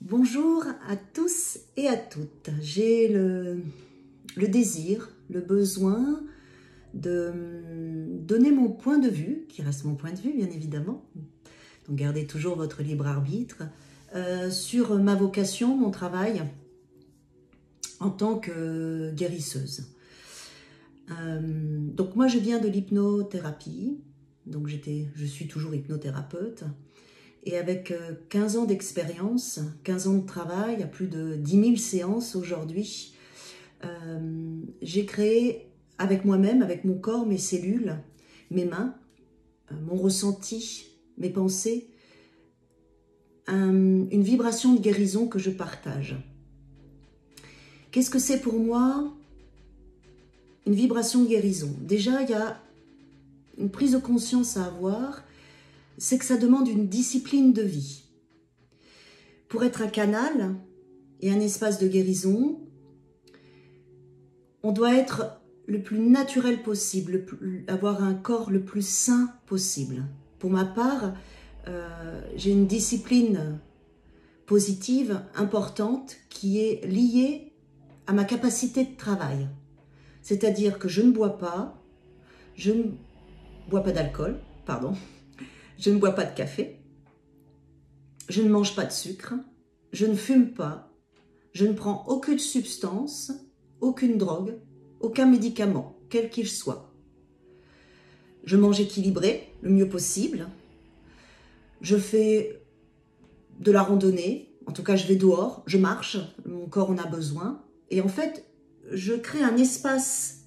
Bonjour à tous et à toutes. J'ai le désir, le besoin de donner mon point de vue, qui reste mon point de vue bien évidemment, donc gardez toujours votre libre arbitre, sur ma vocation, mon travail en tant que guérisseuse. Donc moi je viens de l'hypnothérapie, donc je suis toujours hypnothérapeute. Et avec 15 ans d'expérience, 15 ans de travail, à plus de 10 000 séances aujourd'hui, j'ai créé avec moi-même, avec mon corps, mes cellules, mes mains, mon ressenti, mes pensées, une vibration de guérison que je partage. Qu'est-ce que c'est pour moi une vibration de guérison? Déjà, il y a une prise de conscience à avoir, c'est que ça demande une discipline de vie. Pour être un canal et un espace de guérison, on doit être le plus naturel possible, avoir un corps le plus sain possible. Pour ma part, j'ai une discipline positive importante qui est liée à ma capacité de travail. C'est-à-dire que je ne bois pas d'alcool, pardon, je ne bois pas de café, je ne mange pas de sucre, je ne fume pas, je ne prends aucune substance, aucune drogue, aucun médicament, quel qu'il soit. Je mange équilibré, le mieux possible. Je fais de la randonnée, en tout cas je vais dehors, je marche, mon corps en a besoin. Et en fait, je crée un espace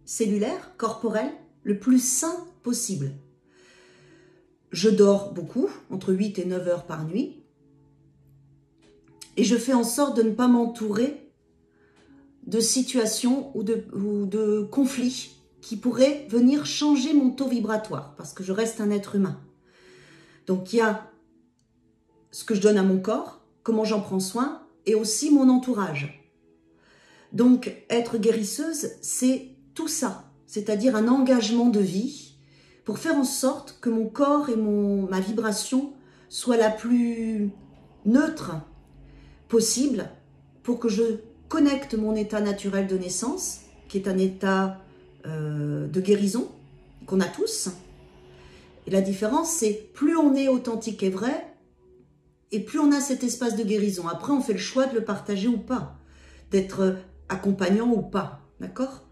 cellulaire, corporel, le plus sain possible. Je dors beaucoup, entre 8 et 9 heures par nuit. Et je fais en sorte de ne pas m'entourer de situations ou de conflits qui pourraient venir changer mon taux vibratoire, parce que je reste un être humain. Donc il y a ce que je donne à mon corps, comment j'en prends soin, et aussi mon entourage. Donc être guérisseuse, c'est tout ça, c'est-à-dire un engagement de vie pour faire en sorte que mon corps et ma vibration soient la plus neutre possible pour que je connecte mon état naturel de naissance, qui est un état de guérison qu'on a tous. Et la différence, c'est plus on est authentique et vrai, et plus on a cet espace de guérison. Après, on fait le choix de le partager ou pas, d'être accompagnant ou pas, d'accord?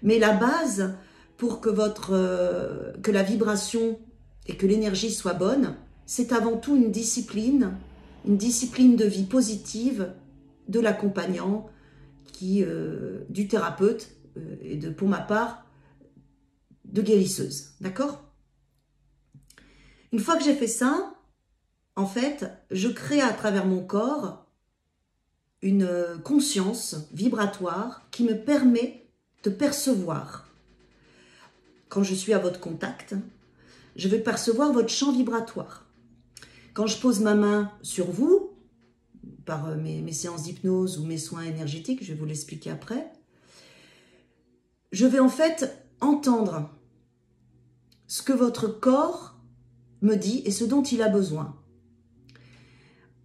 Mais la base, pour que la vibration et que l'énergie soit bonne, c'est avant tout une discipline de vie positive de l'accompagnant, du thérapeute et pour ma part, de guérisseuse, d'accord? Une fois que j'ai fait ça, en fait, je crée à travers mon corps une conscience vibratoire qui me permet de percevoir. Quand je suis à votre contact, je vais percevoir votre champ vibratoire. Quand je pose ma main sur vous, par mes séances d'hypnose ou mes soins énergétiques, je vais vous l'expliquer après, je vais en fait entendre ce que votre corps me dit et ce dont il a besoin.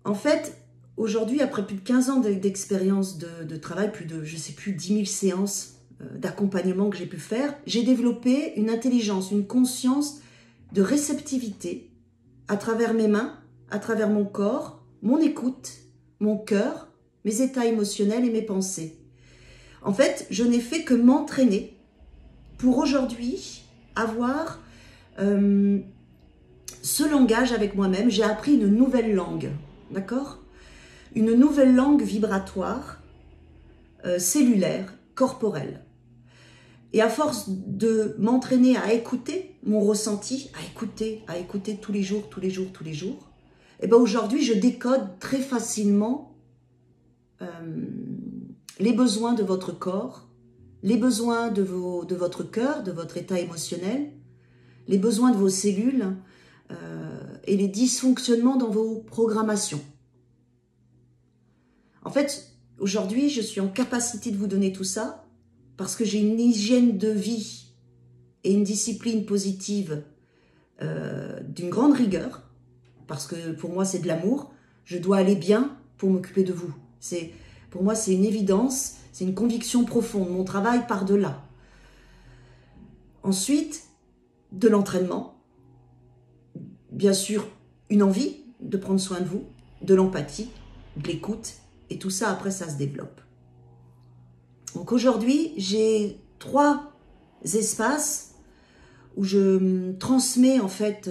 En fait, aujourd'hui, après plus de 15 ans d'expérience de travail, plus de, je sais plus, 10 000 séances d'accompagnement que j'ai pu faire, j'ai développé une intelligence, une conscience de réceptivité à travers mes mains, à travers mon corps, mon écoute, mon cœur, mes états émotionnels et mes pensées. En fait, je n'ai fait que m'entraîner pour aujourd'hui avoir ce langage avec moi-même. J'ai appris une nouvelle langue, d'accord? Une nouvelle langue vibratoire, cellulaire, corporelle. Et à force de m'entraîner à écouter mon ressenti, à écouter tous les jours, et ben aujourd'hui, je décode très facilement les besoins de votre corps, les besoins de votre cœur, de votre état émotionnel, les besoins de vos cellules et les dysfonctionnements dans vos programmations. En fait, aujourd'hui, je suis en capacité de vous donner tout ça parce que j'ai une hygiène de vie et une discipline positive d'une grande rigueur, parce que pour moi, c'est de l'amour. Je dois aller bien pour m'occuper de vous. Pour moi, c'est une évidence, c'est une conviction profonde. Mon travail part de là. Ensuite, de l'entraînement. Bien sûr, une envie de prendre soin de vous, de l'empathie, de l'écoute. Et tout ça, après, ça se développe. Donc aujourd'hui, j'ai 3 espaces où je transmets en fait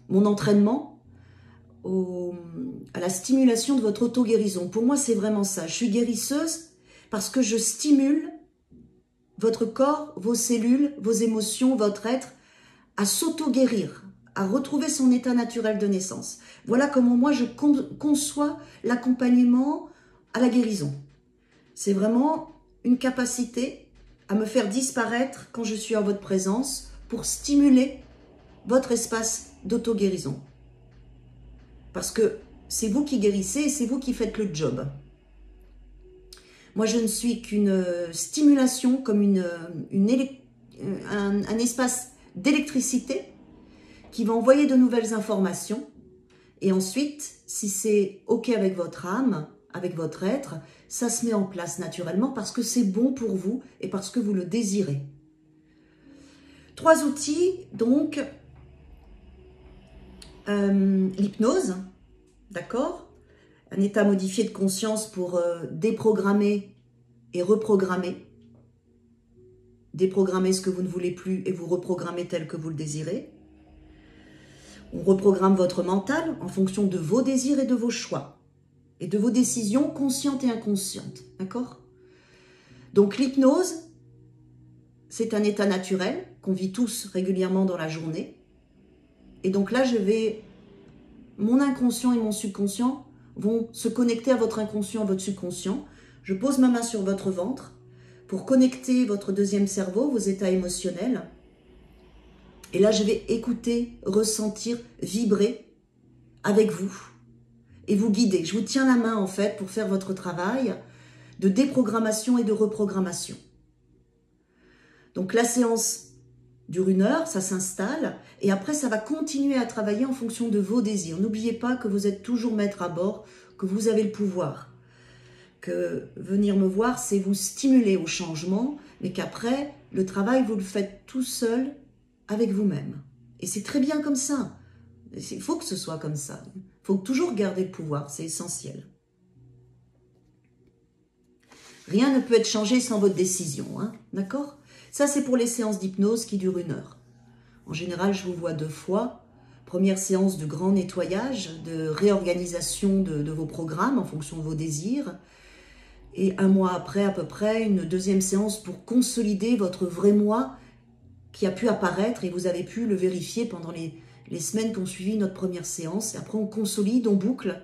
mon entraînement à la stimulation de votre auto-guérison. Pour moi, c'est vraiment ça. Je suis guérisseuse parce que je stimule votre corps, vos cellules, vos émotions, votre être à s'auto-guérir, à retrouver son état naturel de naissance. Voilà comment moi je conçois l'accompagnement à la guérison. C'est vraiment une capacité à me faire disparaître quand je suis en votre présence pour stimuler votre espace d'auto-guérison. Parce que c'est vous qui guérissez et c'est vous qui faites le job. Moi, je ne suis qu'une stimulation, comme un espace d'électricité qui va envoyer de nouvelles informations. Et ensuite, si c'est OK avec votre âme, avec votre être, ça se met en place naturellement parce que c'est bon pour vous et parce que vous le désirez. 3 outils, donc, l'hypnose, d'accord ? Un état modifié de conscience pour déprogrammer et reprogrammer. Déprogrammer ce que vous ne voulez plus et vous reprogrammer tel que vous le désirez. On reprogramme votre mental en fonction de vos désirs et de vos choix. Et de vos décisions conscientes et inconscientes. D'accord ? Donc l'hypnose, c'est un état naturel qu'on vit tous régulièrement dans la journée. Et donc là, mon inconscient et mon subconscient vont se connecter à votre inconscient, à votre subconscient. Je pose ma main sur votre ventre pour connecter votre deuxième cerveau, vos états émotionnels. Et là, je vais écouter, ressentir, vibrer avec vous et vous guider. Je vous tiens la main en fait pour faire votre travail de déprogrammation et de reprogrammation. Donc la séance dure 1 heure, ça s'installe et après ça va continuer à travailler en fonction de vos désirs. N'oubliez pas que vous êtes toujours maître à bord, que vous avez le pouvoir. Que venir me voir, c'est vous stimuler au changement, mais qu'après, le travail, vous le faites tout seul avec vous-même. Et c'est très bien comme ça. Il faut que ce soit comme ça. Il faut toujours garder le pouvoir, c'est essentiel. Rien ne peut être changé sans votre décision, hein, d'accord ? Ça, c'est pour les séances d'hypnose qui durent 1 heure. En général, je vous vois 2 fois. Première séance de grand nettoyage, de réorganisation de vos programmes en fonction de vos désirs. Et 1 mois après, à peu près, une deuxième séance pour consolider votre vrai moi qui a pu apparaître et vous avez pu le vérifier pendant les semaines qui ont suivi notre première séance. Et après, on consolide, on boucle.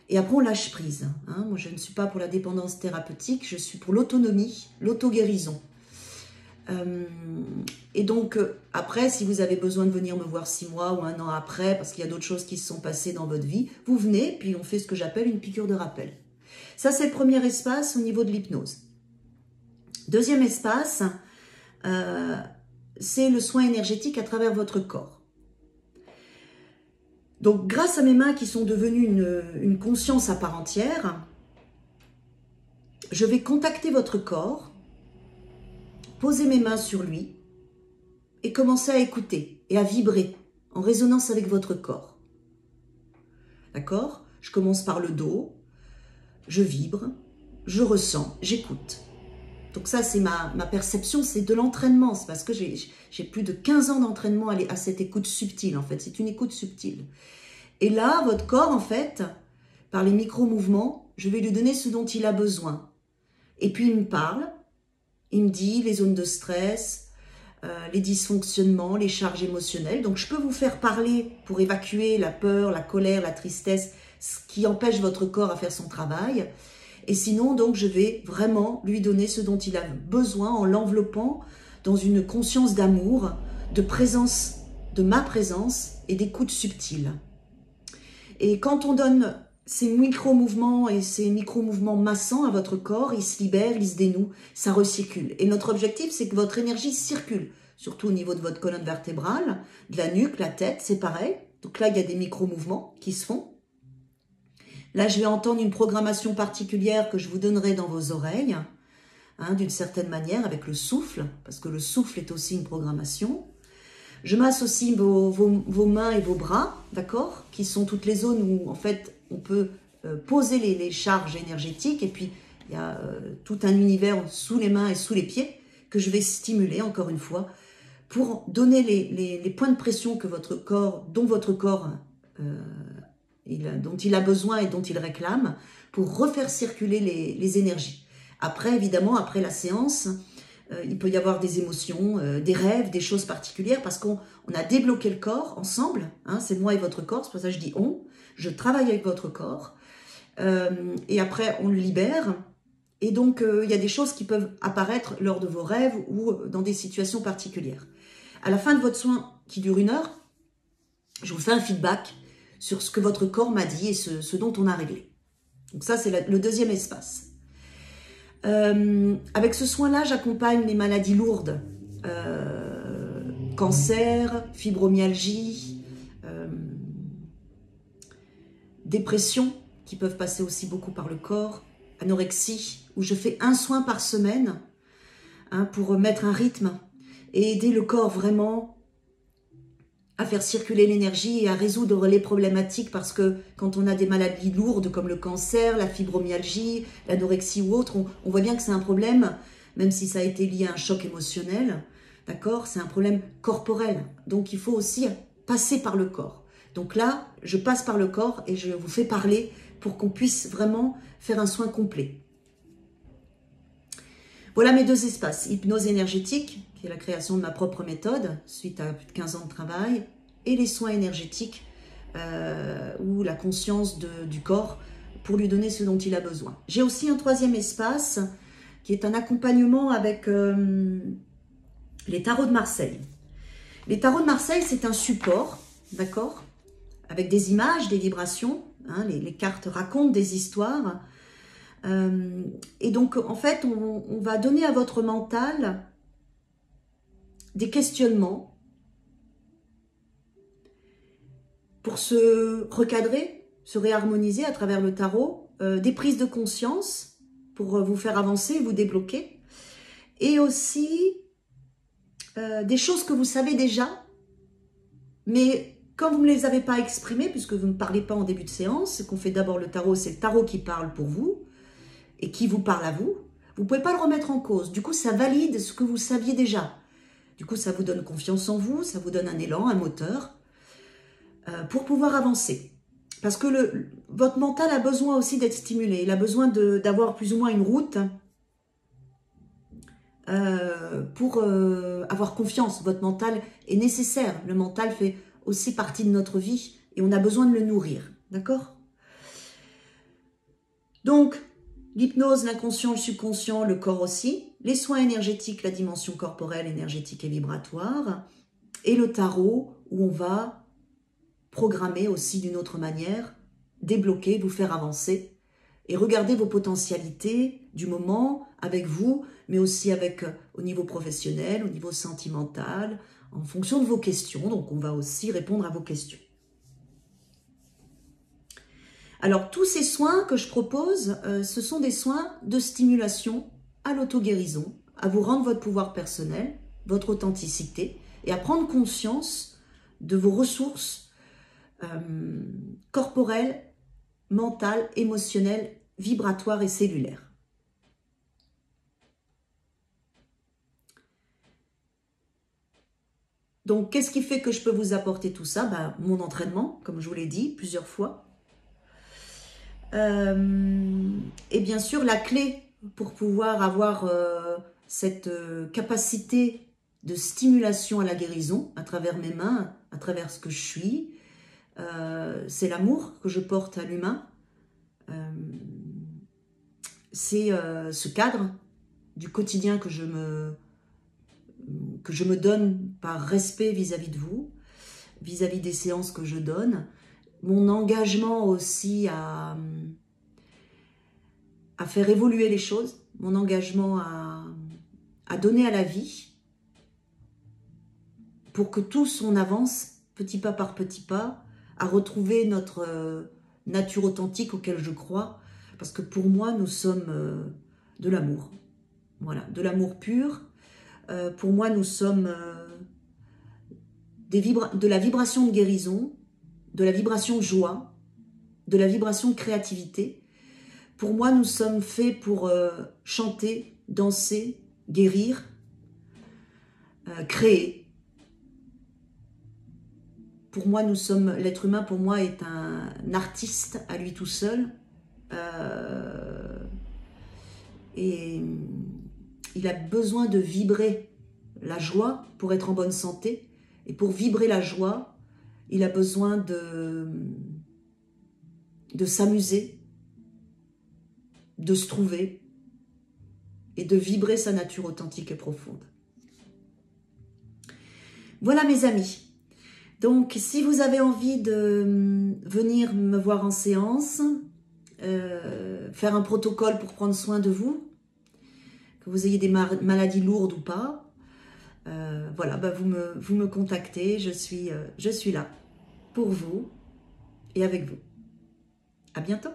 Et après, on lâche prise. Hein. Moi, je ne suis pas pour la dépendance thérapeutique, je suis pour l'autonomie, l'auto-guérison. Et donc, après, si vous avez besoin de venir me voir 6 mois ou 1 an après, parce qu'il y a d'autres choses qui se sont passées dans votre vie, vous venez, puis on fait ce que j'appelle une piqûre de rappel. Ça, c'est le premier espace au niveau de l'hypnose. Deuxième espace, c'est le soin énergétique à travers votre corps. Donc, grâce à mes mains qui sont devenues une conscience à part entière, je vais contacter votre corps, poser mes mains sur lui et commencer à écouter et à vibrer en résonance avec votre corps. D'accord ? Je commence par le dos, je vibre, je ressens, j'écoute. Donc ça, c'est ma perception, c'est de l'entraînement. C'est parce que j'ai plus de 15 ans d'entraînement à cette écoute subtile, en fait. C'est une écoute subtile. Et là, votre corps, en fait, par les micro-mouvements, je vais lui donner ce dont il a besoin. Et puis, il me parle, il me dit les zones de stress, les dysfonctionnements, les charges émotionnelles. Donc, je peux vous faire parler pour évacuer la peur, la colère, la tristesse, ce qui empêche votre corps à faire son travail. Et sinon, donc, je vais vraiment lui donner ce dont il a besoin en l'enveloppant dans une conscience d'amour, de présence, de ma présence et d'écoute subtile. Et quand on donne ces micro-mouvements et ces micro-mouvements massants à votre corps, ils se libèrent, ils se dénouent, ça recircule. Et notre objectif, c'est que votre énergie circule, surtout au niveau de votre colonne vertébrale, de la nuque, la tête, c'est pareil. Donc là, il y a des micro-mouvements qui se font. Là, je vais entendre une programmation particulière que je vous donnerai dans vos oreilles, hein, d'une certaine manière, avec le souffle, parce que le souffle est aussi une programmation. Je masse aussi vos mains et vos bras, d'accord, qui sont toutes les zones où, en fait, on peut poser les charges énergétiques. Et puis, il y a tout un univers sous les mains et sous les pieds que je vais stimuler, encore une fois, pour donner les points de pression que votre corps, dont votre corps dont il a besoin et dont il réclame, pour refaire circuler les énergies. Après, évidemment, après la séance, il peut y avoir des émotions, des rêves, des choses particulières, parce qu'on a débloqué le corps ensemble, hein, c'est moi et votre corps, c'est pour ça que je dis on, je travaille avec votre corps, et après on le libère, et donc il y a des choses qui peuvent apparaître lors de vos rêves ou dans des situations particulières. À la fin de votre soin, qui dure 1 heure, je vous fais un feedback sur ce que votre corps m'a dit et ce dont on a réglé. Donc ça, c'est le deuxième espace. Avec ce soin-là, j'accompagne les maladies lourdes, cancer, fibromyalgie, dépression, qui peuvent passer aussi beaucoup par le corps, anorexie, où je fais un soin par semaine, hein, pour mettre un rythme et aider le corps vraiment à faire circuler l'énergie et à résoudre les problématiques, parce que quand on a des maladies lourdes comme le cancer, la fibromyalgie, l'anorexie ou autre, on voit bien que c'est un problème, même si ça a été lié à un choc émotionnel, d'accord, c'est un problème corporel. Donc il faut aussi passer par le corps. Donc là, je passe par le corps et je vous fais parler pour qu'on puisse vraiment faire un soin complet. Voilà mes 2 espaces, hypnose énergétique, qui est la création de ma propre méthode, suite à plus de 15 ans de travail, et les soins énergétiques, ou la conscience du corps, pour lui donner ce dont il a besoin. J'ai aussi un 3e espace, qui est un accompagnement avec les tarots de Marseille. Les tarots de Marseille, c'est un support, d'accord, avec des images, des vibrations, hein, les cartes racontent des histoires. Et donc, en fait, on va donner à votre mental des questionnements pour se recadrer, se réharmoniser à travers le tarot, des prises de conscience pour vous faire avancer, vous débloquer, et aussi des choses que vous savez déjà, mais quand vous ne les avez pas exprimées, puisque vous ne parlez pas en début de séance, qu'on fait d'abord le tarot, c'est le tarot qui parle pour vous, et qui vous parle à vous, vous ne pouvez pas le remettre en cause. Du coup, ça valide ce que vous saviez déjà. Du coup, ça vous donne confiance en vous, ça vous donne un élan, un moteur, pour pouvoir avancer. Parce que votre mental a besoin aussi d'être stimulé. Il a besoin d'avoir plus ou moins une route pour avoir confiance. Votre mental est nécessaire. Le mental fait aussi partie de notre vie et on a besoin de le nourrir. D'accord? Donc, l'hypnose, l'inconscient, le subconscient, le corps aussi, les soins énergétiques, la dimension corporelle, énergétique et vibratoire, et le tarot où on va programmer aussi d'une autre manière, débloquer, vous faire avancer et regarder vos potentialités du moment avec vous, mais aussi avec au niveau professionnel, au niveau sentimental, en fonction de vos questions. Donc, on va aussi répondre à vos questions. Alors, tous ces soins que je propose, ce sont des soins de stimulation à l'auto-guérison, à vous rendre votre pouvoir personnel, votre authenticité, et à prendre conscience de vos ressources corporelles, mentales, émotionnelles, vibratoires et cellulaires. Donc, qu'est-ce qui fait que je peux vous apporter tout ça? Ben, mon entraînement, comme je vous l'ai dit plusieurs fois. Et bien sûr, la clé pour pouvoir avoir cette capacité de stimulation à la guérison à travers mes mains, à travers ce que je suis, c'est l'amour que je porte à l'humain. C'est ce cadre du quotidien que je me donne par respect vis-à-vis de vous, vis-à-vis des séances que je donne. Mon engagement aussi à faire évoluer les choses, mon engagement à donner à la vie pour que tous on avance petit pas par petit pas à retrouver notre nature authentique auquel je crois, parce que pour moi, nous sommes de l'amour. Voilà, de l'amour pur. Pour moi, nous sommes de la vibration de guérison, de la vibration de joie, de la vibration de créativité. Pour moi, nous sommes faits pour chanter, danser, guérir, créer. Pour moi, l'être humain, pour moi, est un artiste à lui tout seul. Et il a besoin de vibrer la joie pour être en bonne santé. Et pour vibrer la joie, il a besoin de s'amuser, de se trouver et de vibrer sa nature authentique et profonde. Voilà mes amis. Donc si vous avez envie de venir me voir en séance, faire un protocole pour prendre soin de vous, que vous ayez des maladies lourdes ou pas, voilà, bah vous me contactez, je suis là pour vous et avec vous. À bientôt.